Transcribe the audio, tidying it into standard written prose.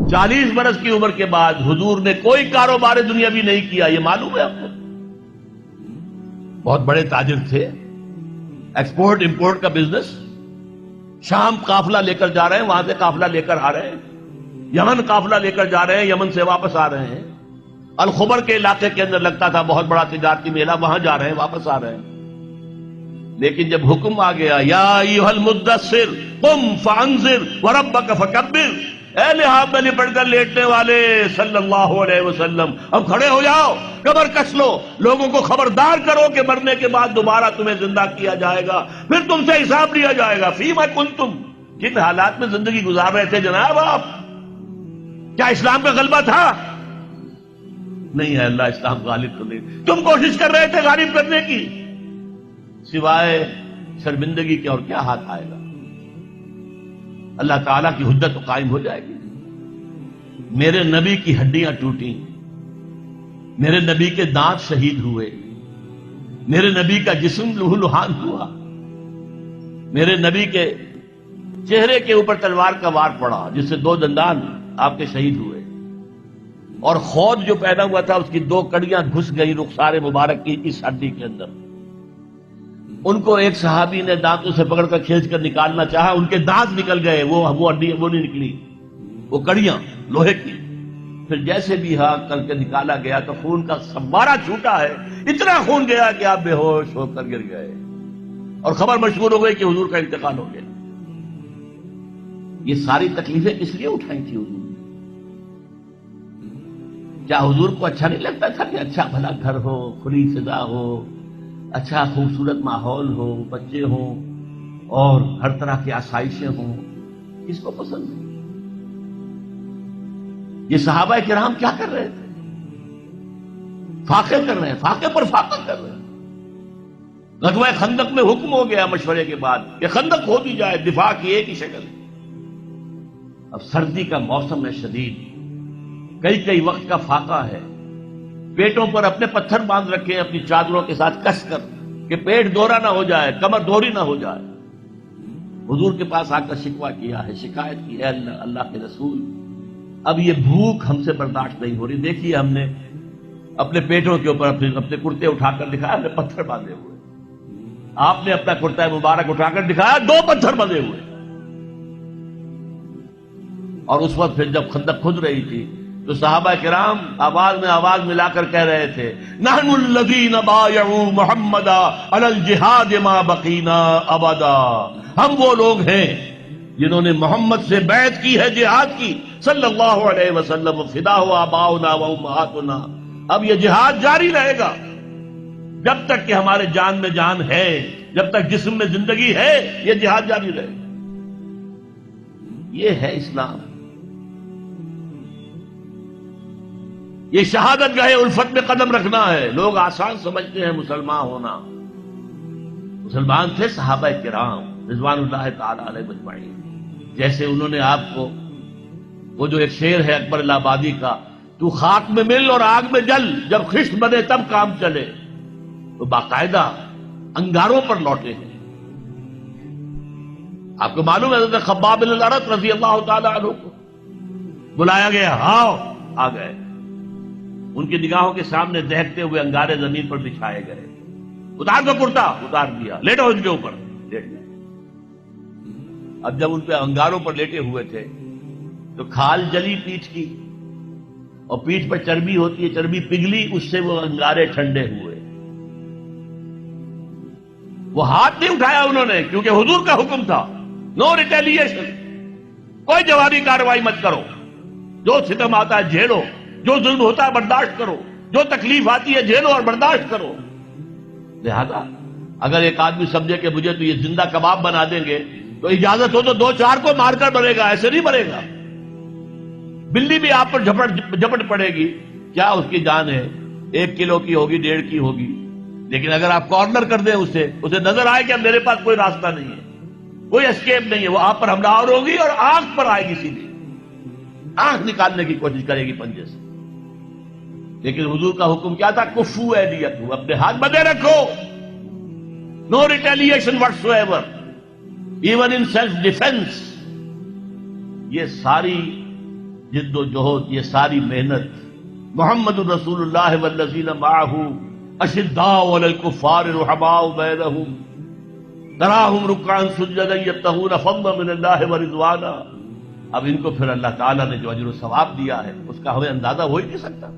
40 برس کی عمر کے بعد حضور نے کوئی کاروبار دنیاوی نہیں کیا، یہ معلوم ہے آپ کو؟ بہت بڑے تاجر تھے، ایکسپورٹ امپورٹ کا بزنس، شام قافلہ لے کر جا رہے ہیں، وہاں سے قافلہ لے کر آ رہے ہیں، یمن قافلہ لے کر جا رہے ہیں، یمن سے واپس آ رہے ہیں، الخبر کے علاقے کے اندر لگتا تھا بہت بڑا تجارتی میلہ، وہاں جا رہے ہیں، واپس آ رہے ہیں۔ لیکن جب حکم آ گیا یا ایھا المدثر قم فانذر وربک فکبر، اے لحاف میں لپٹ کر لیٹنے والے صلی اللہ علیہ وسلم، اب کھڑے ہو جاؤ، کمر کس لو، لوگوں کو خبردار کرو کہ مرنے کے بعد دوبارہ تمہیں زندہ کیا جائے گا، پھر تم سے حساب لیا جائے گا۔ فیما کنتم، کن حالات میں زندگی گزار رہے تھے جناب آپ؟ کیا اسلام کا غلبہ تھا؟ نہیں ہے اللہ، اسلام غالب تو نہیں، تم کوشش کر رہے تھے غالب کرنے کی، سوائے شرمندگی کے اور کیا ہاتھ آئے گا؟ اللہ تعالیٰ کی حجت قائم ہو جائے گی۔ میرے نبی کی ہڈیاں ٹوٹیں، میرے نبی کے دانت شہید ہوئے، میرے نبی کا جسم لہو لہان ہوا، میرے نبی کے چہرے کے اوپر تلوار کا وار پڑا جس سے 2 دندان آپ کے شہید ہوئے، اور خود جو پیدا ہوا تھا اس کی 2 کڑیاں گھس گئی رخسار مبارک کی اس ہڈی کے اندر۔ ان کو ایک صحابی نے دانتوں سے پکڑ کر کھینچ کر نکالنا چاہا، ان کے دانت نکل گئے، وہ ہڈی وہ نہیں نکلی، وہ کڑیاں لوہے کی۔ پھر جیسے بھی ہاں کر کے نکالا گیا تو خون کا فوارہ چھوٹا ہے، اتنا خون گیا کہ آپ بے ہوش ہو کر گر گئے، اور خبر مشہور ہو گئی کہ حضور کا انتقال ہو گیا۔ یہ ساری تکلیفیں کس لیے اٹھائی تھی حضور نے؟ کیا حضور کو اچھا نہیں لگتا تھا کہ اچھا بھلا گھر ہو، کھلی فضا ہو، اچھا خوبصورت ماحول ہو، بچے ہوں اور ہر طرح کی آسائشیں ہوں؟ کس کو پسند ہے؟ یہ صحابہ کرام کیا کر رہے تھے؟ فاقے کر رہے ہیں، فاقے پر فاقہ کر رہے ہیں۔ غزوہ خندق میں حکم ہو گیا مشورے کے بعد کہ خندق ہو دی جائے، دفاع کی ایک ہی شکل ہے۔ اب سردی کا موسم ہے شدید، کئی وقت کا فاقہ ہے، پیٹوں پر اپنے پتھر باندھ رکھے ہیں اپنی چادروں کے ساتھ کس کر کہ پیٹ دورا نہ ہو جائے، کمر دوری نہ ہو جائے۔ حضور کے پاس آ کر شکوہ کیا ہے، شکایت کی ہے، اللہ کے رسول اب یہ بھوک ہم سے برداشت نہیں ہو رہی، دیکھیے ہم نے اپنے پیٹوں کے اوپر اپنے کرتے اٹھا کر دکھایا، ہم نے پتھر باندھے ہوئے، آپ نے اپنا کرتا مبارک اٹھا کر دکھایا، 2 پتھر بندھے ہوئے۔ اور اس وقت پھر جب خندق کھد رہی تھی تو صحابہ کرام آواز میں آواز ملا کر کہہ رہے تھے نحن الذین بایعوا محمدا علی الجہاد ما بقینا ابدا، ہم وہ لوگ ہیں جنہوں نے محمد سے بیعت کی ہے جہاد کی صلی اللہ علیہ وسلم، فدا ہو آباؤنا و امہاتنا، اب یہ جہاد جاری رہے گا جب تک کہ ہمارے جان میں جان ہے، جب تک جسم میں زندگی ہے، یہ جہاد جاری رہے گا۔ یہ ہے اسلام، یہ شہادت گاہ الفت میں قدم رکھنا ہے۔ لوگ آسان سمجھتے ہیں مسلمان ہونا، مسلمان تھے صحابہ کرام رضوان اللہ تعالی علیہ مجمعین، جیسے انہوں نے آپ کو وہ جو ایک شعر ہے اکبر الہ آبادی کا، تو خاک میں مل اور آگ میں جل، جب خشت بنے تب کام چلے، تو باقاعدہ انگاروں پر لوٹے ہیں۔ آپ کو معلوم ہے حضرت خباب بن الارت رضی اللہ تعالی عنہ کو بلایا گیا، آؤ، آ گئے، ان کی نگاہوں کے سامنے دہکتے ہوئے انگارے زمین پر بچھائے گئے، اتار دو کرتا، اتار دیا، لیٹو ان کے اوپر، لیٹ گئے۔ اب جب ان پہ انگاروں پر لیٹے ہوئے تھے تو کھال جلی پیٹھ کی، اور پیٹھ پر چربی ہوتی ہے، چربی پگھلی، اس سے وہ انگارے ٹھنڈے ہوئے۔ وہ ہاتھ نہیں اٹھایا انہوں نے، کیونکہ حضور کا حکم تھا نو ریٹیلیشن، کوئی جوابی کارروائی مت کرو، جو ستم آتا ہے جھیلو، جو ظلم ہوتا ہے برداشت کرو، جو تکلیف آتی ہے جھیلو اور برداشت کرو۔ لہذا اگر ایک آدمی سمجھے کہ مجھے تو یہ زندہ کباب بنا دیں گے تو اجازت ہو تو 2-4 کو مار کر مرے گا، ایسے نہیں مرے گا۔ بلی بھی آپ پر جھپٹ پڑے گی، کیا اس کی جان ہے، 1 کلو کی ہوگی، 1.5 کی ہوگی، لیکن اگر آپ کارنر کر دیں اسے نظر آئے کہ اب میرے پاس کوئی راستہ نہیں ہے، کوئی اسکیپ نہیں ہے، وہ آپ پر حملہ آور ہوگی اور آنکھ پر آئے گی، سیدھی آنکھ نکالنے کی کوشش کرے گی پنجے سے۔ لیکن حضور کا حکم کیا تھا؟ کفو ایدیکم، اپنے ہاتھ بندھے رکھو، no retaliation whatsoever, even in self defence. یہ ساری جد و جہد، یہ ساری محنت، محمد الرسول اللہ والذین معہ اشداء علی الکفار رحماء بینہم تراہم رکعا سجدا یبتغون فضلا من اللہ ورضوانا. اب ان کو پھر اللہ تعالیٰ نے جو اجر و ثواب دیا ہے اس کا ہمیں اندازہ ہو ہی نہیں سکتا.